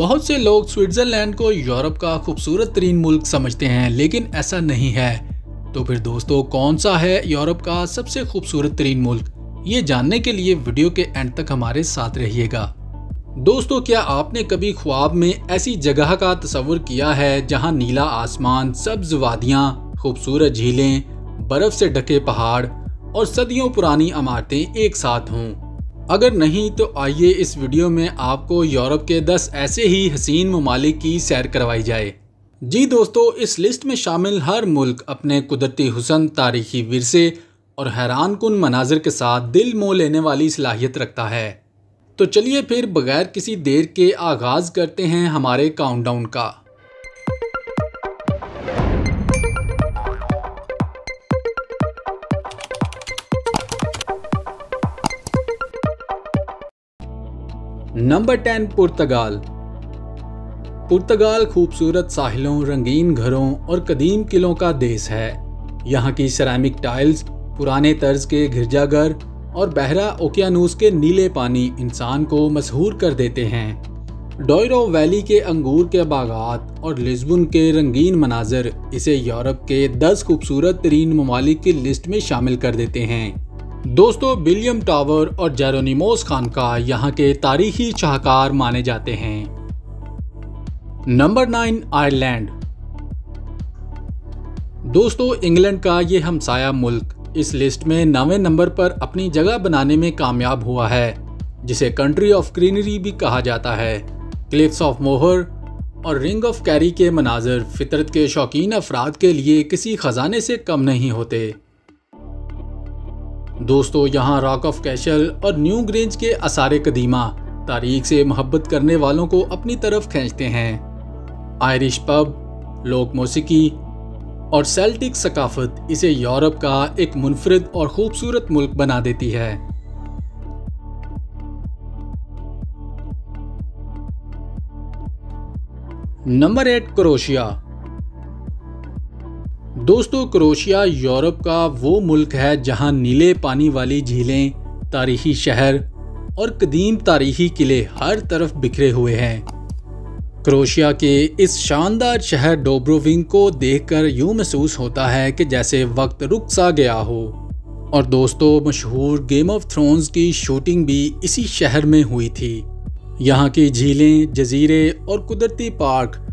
बहुत से लोग स्विट्जरलैंड को यूरोप का खूबसूरत तरीन मुल्क समझते हैं, लेकिन ऐसा नहीं है। तो फिर दोस्तों, कौन सा है यूरोप का सबसे खूबसूरत तरीन मुल्क? ये जानने के लिए वीडियो के एंड तक हमारे साथ रहिएगा। दोस्तों, क्या आपने कभी ख्वाब में ऐसी जगह का तस्वर किया है जहां नीला आसमान, सब्ज वादियां, खूबसूरत झीलें, बर्फ से ढके पहाड़ और सदियों पुरानी इमारतें एक साथ हों? अगर नहीं तो आइए इस वीडियो में आपको यूरोप के 10 ऐसे ही हसीन ममालिक की सैर करवाई जाए। जी दोस्तों, इस लिस्ट में शामिल हर मुल्क अपने कुदरती हुस्न, तारीखी विरसे और हैरानकुन मनाजिर के साथ दिल मोह लेने वाली सलाहियत रखता है। तो चलिए फिर बगैर किसी देर के आगाज़ करते हैं हमारे काउंटडाउन का। नंबर 10, पुर्तगाल। पुर्तगाल खूबसूरत साहिलों, रंगीन घरों और कदीम किलों का देश है। यहाँ की सेरामिक टाइल्स, पुराने तर्ज के गिरजाघर और बहरा ओकियानूस के नीले पानी इंसान को मशहूर कर देते हैं। डोयरो वैली के अंगूर के बागात और लिस्बन के रंगीन मनाजर इसे यूरोप के 10 खूबसूरत तरीन ममालिक की लिस्ट में शामिल कर देते हैं। दोस्तों, विलियम टावर और जेरोनिमोस खानका यहाँ के तारीखी शाहकार माने जाते हैं। Number 9, Ireland. दोस्तों, इंग्लैंड का ये हमसाया मुल्क इस लिस्ट में 9वें नंबर पर अपनी जगह बनाने में कामयाब हुआ है, जिसे कंट्री ऑफ ग्रीनरी भी कहा जाता है। क्लिफ्स ऑफ मोहर और रिंग ऑफ कैरी के मनाजर फितरत के शौकीन अफराद के लिए किसी खजाने से कम नहीं होते। दोस्तों, यहाँ रॉक ऑफ कैशल और न्यू ग्रेंज के आसारे कदीमा तारीख से मोहब्बत करने वालों को अपनी तरफ खींचते हैं। आयरिश पब, लोक मौसीकी और सेल्टिक सकाफत इसे यूरोप का एक मुनफरिद और खूबसूरत मुल्क बना देती है। Number 8, Croatia. दोस्तों, क्रोएशिया यूरोप का वो मुल्क है जहां नीले पानी वाली झीलें, तारीखी शहर और कदीम तारीखी किले हर तरफ बिखरे हुए हैं। क्रोएशिया के इस शानदार शहर डोब्रोविंक को देखकर यूं महसूस होता है कि जैसे वक्त रुक सा गया हो। और दोस्तों, मशहूर गेम ऑफ थ्रोन्स की शूटिंग भी इसी शहर में हुई थी। यहाँ की झीलें, जजीरे और कुदरती पार्क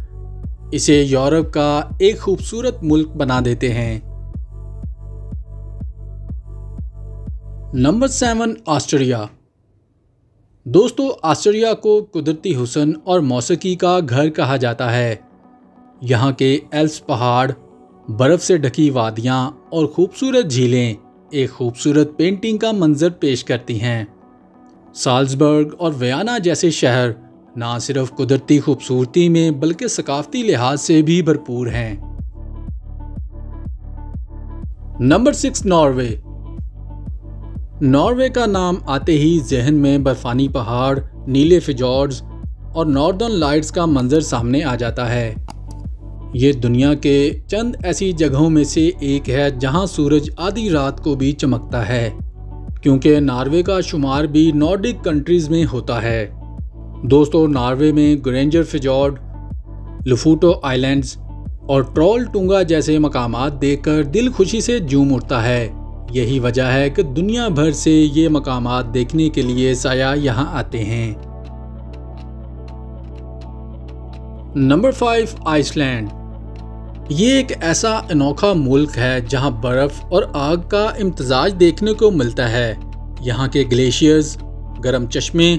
इसे यूरोप का एक खूबसूरत मुल्क बना देते हैं। Number 7, Austria. दोस्तों, ऑस्ट्रिया को कुदरती हुस्न और मौसीकी का घर कहा जाता है। यहाँ के एल्प्स पहाड़, बर्फ से ढकी वादियाँ और खूबसूरत झीलें एक खूबसूरत पेंटिंग का मंजर पेश करती हैं। साल्जबर्ग और वियना जैसे शहर ना सिर्फ कुदरती खूबसूरती में बल्कि सकाफती लिहाज से भी भरपूर हैं। Number 6, Norway. नॉर्वे का नाम आते ही जहन में बर्फानी पहाड़, नीले फिजॉर्ड्स और नॉर्दर्न लाइट्स का मंजर सामने आ जाता है। ये दुनिया के चंद ऐसी जगहों में से एक है जहां सूरज आधी रात को भी चमकता है, क्योंकि नॉर्वे का शुमार भी नॉर्डिक कंट्रीज में होता है। दोस्तों, नॉर्वे में ग्रेंजर फिजॉर्ड, लुफूटो आइलैंड्स और ट्रोल टूंगा जैसे मकामात देखकर दिल खुशी से झूम उठता है। यही वजह है कि दुनिया भर से ये मकामात देखने के लिए साया यहाँ आते हैं। Number 5, Iceland. ये एक ऐसा अनोखा मुल्क है जहाँ बर्फ और आग का इम्तजाज देखने को मिलता है। यहाँ के ग्लेशियर्स, गर्म चश्मे,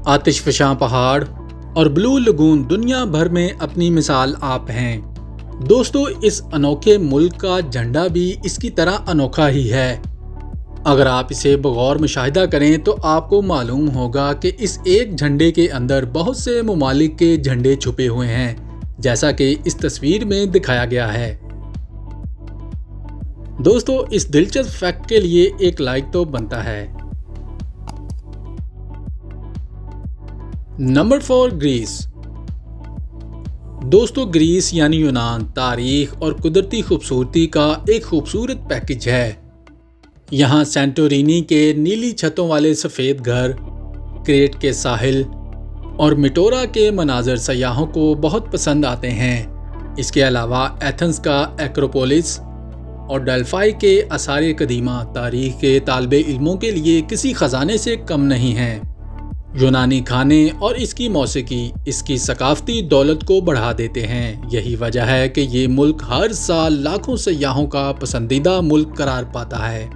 आतिशफशां पहाड़ और ब्लू लगून दुनिया भर में अपनी मिसाल आप हैं। दोस्तों, इस अनोखे मुल्क का झंडा भी इसकी तरह अनोखा ही है। अगर आप इसे बगौर मुशाहिदा करें तो आपको मालूम होगा कि इस एक झंडे के अंदर बहुत से ममालिक के झंडे छुपे हुए हैं, जैसा कि इस तस्वीर में दिखाया गया है। दोस्तों, इस दिलचस्प फैक्ट के लिए एक लाइक तो बनता है। Number 4, Greece. दोस्तों, ग्रीस यानी यूनान तारीख और कुदरती खूबसूरती का एक खूबसूरत पैकेज है। यहाँ सेंटोरिनी के नीली छतों वाले सफ़ेद घर, क्रेट के साहिल, और मिटोरा के मनाजर सयाहों को बहुत पसंद आते हैं। इसके अलावा एथेंस का एक्रोपोलिस और डेल्फाई के आसार कदीमा तारीख के तालिबे इल्मों के लिए किसी खजाने से कम नहीं हैं। यूनानी खाने और इसकी मौसीकी इसकी सकाफती दौलत को बढ़ा देते हैं। यही वजह है कि ये मुल्क हर साल लाखों सयाहों का पसंदीदा मुल्क करार पाता है।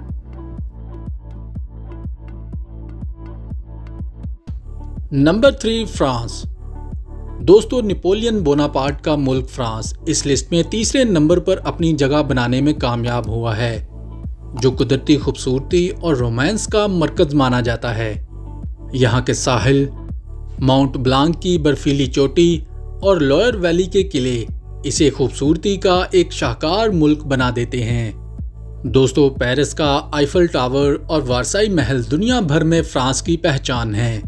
Number 3 France. दोस्तों, नेपोलियन बोनापार्ट का मुल्क फ्रांस इस लिस्ट में तीसरे नंबर पर अपनी जगह बनाने में कामयाब हुआ है, जो कुदरती खूबसूरती और रोमांस का मरकज माना जाता है। यहाँ के साहिल, माउंट ब्लांक की बर्फीली चोटी और लॉयर वैली के किले इसे खूबसूरती का एक शाहकार मुल्क बना देते हैं। दोस्तों, पेरिस का आईफल टावर और वारसाई महल दुनिया भर में फ्रांस की पहचान है।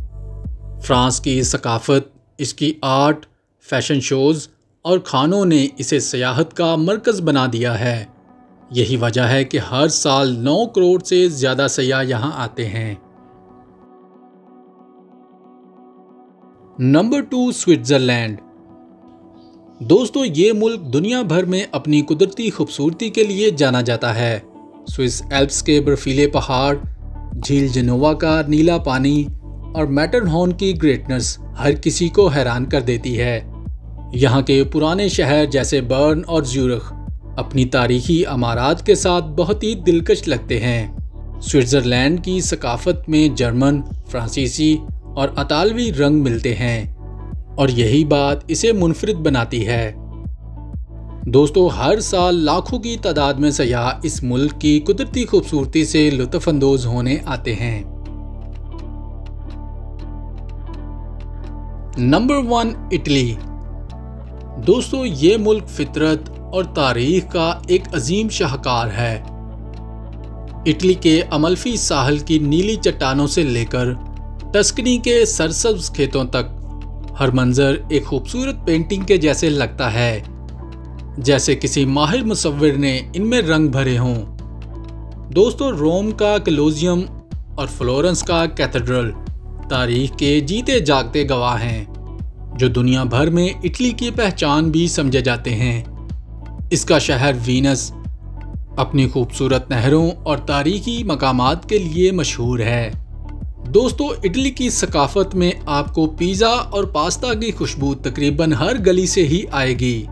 फ्रांस की सकाफत, इसकी आर्ट, फैशन शोज़ और खानों ने इसे सयाहत का मरकज़ बना दिया है। यही वजह है कि हर साल 9 करोड़ से ज़्यादा सयाह यहाँ आते हैं। Number 2 Switzerland. दोस्तों, ये मुल्क दुनिया भर में अपनी कुदरती खूबसूरती के लिए जाना जाता है। स्विस एल्प्स के बर्फीले पहाड़, झील जेनोवा का नीला पानी और मैटरहॉर्न की ग्रेटनेस हर किसी को हैरान कर देती है। यहाँ के पुराने शहर जैसे बर्न और ज़्यूरिख अपनी तारीखी अमारात के साथ बहुत ही दिलकश लगते हैं। स्विट्ज़रलैंड की सकाफत में जर्मन, फ्रांसीसी और इतालवी रंग मिलते हैं और यही बात इसे मुनफरिद बनाती है। दोस्तों, हर साल लाखों की तादाद में सयाह इस मुल्क की कुदरती खूबसूरती से लुत्फ़अंदोज़ होने आते हैं। Number 1 Italy. दोस्तों, ये मुल्क फितरत और तारीख का एक अजीम शाहकार है। इटली के अमल्फी साहल की नीली चट्टानों से लेकर टस्कनी के सरसब्ज खेतों तक हर मंजर एक खूबसूरत पेंटिंग के जैसे लगता है, जैसे किसी माहिर मुसव्विर ने इनमें रंग भरे हों। दोस्तों, रोम का कोलोसियम और फ्लोरेंस का कैथेड्रल तारीख के जीते जागते गवाह हैं, जो दुनिया भर में इटली की पहचान भी समझे जाते हैं। इसका शहर वीनस अपनी खूबसूरत नहरों और तारीखी मकामात के लिए मशहूर है। दोस्तों, इटली की सकाफत में आपको पिज़्ज़ा और पास्ता की खुशबू तकरीबन हर गली से ही आएगी।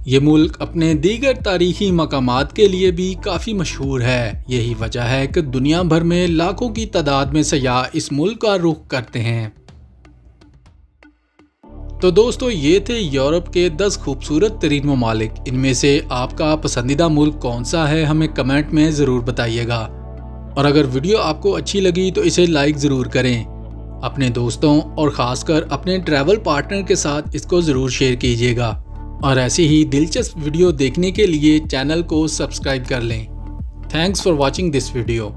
ये मुल्क अपने दीगर तारीखी मकामात के लिए भी काफ़ी मशहूर है। यही वजह है कि दुनिया भर में लाखों की तादाद में सयाह इस मुल्क का रुख करते हैं। तो दोस्तों, ये थे यूरोप के 10 खूबसूरत तरीन ममालिक। इनमें से आपका पसंदीदा मुल्क कौन सा है, हमें कमेंट में ज़रूर बताइएगा। और अगर वीडियो आपको अच्छी लगी तो इसे लाइक ज़रूर करें। अपने दोस्तों और ख़ासकर अपने ट्रैवल पार्टनर के साथ इसको ज़रूर शेयर कीजिएगा। और ऐसी ही दिलचस्प वीडियो देखने के लिए चैनल को सब्सक्राइब कर लें। Thanks for watching this video.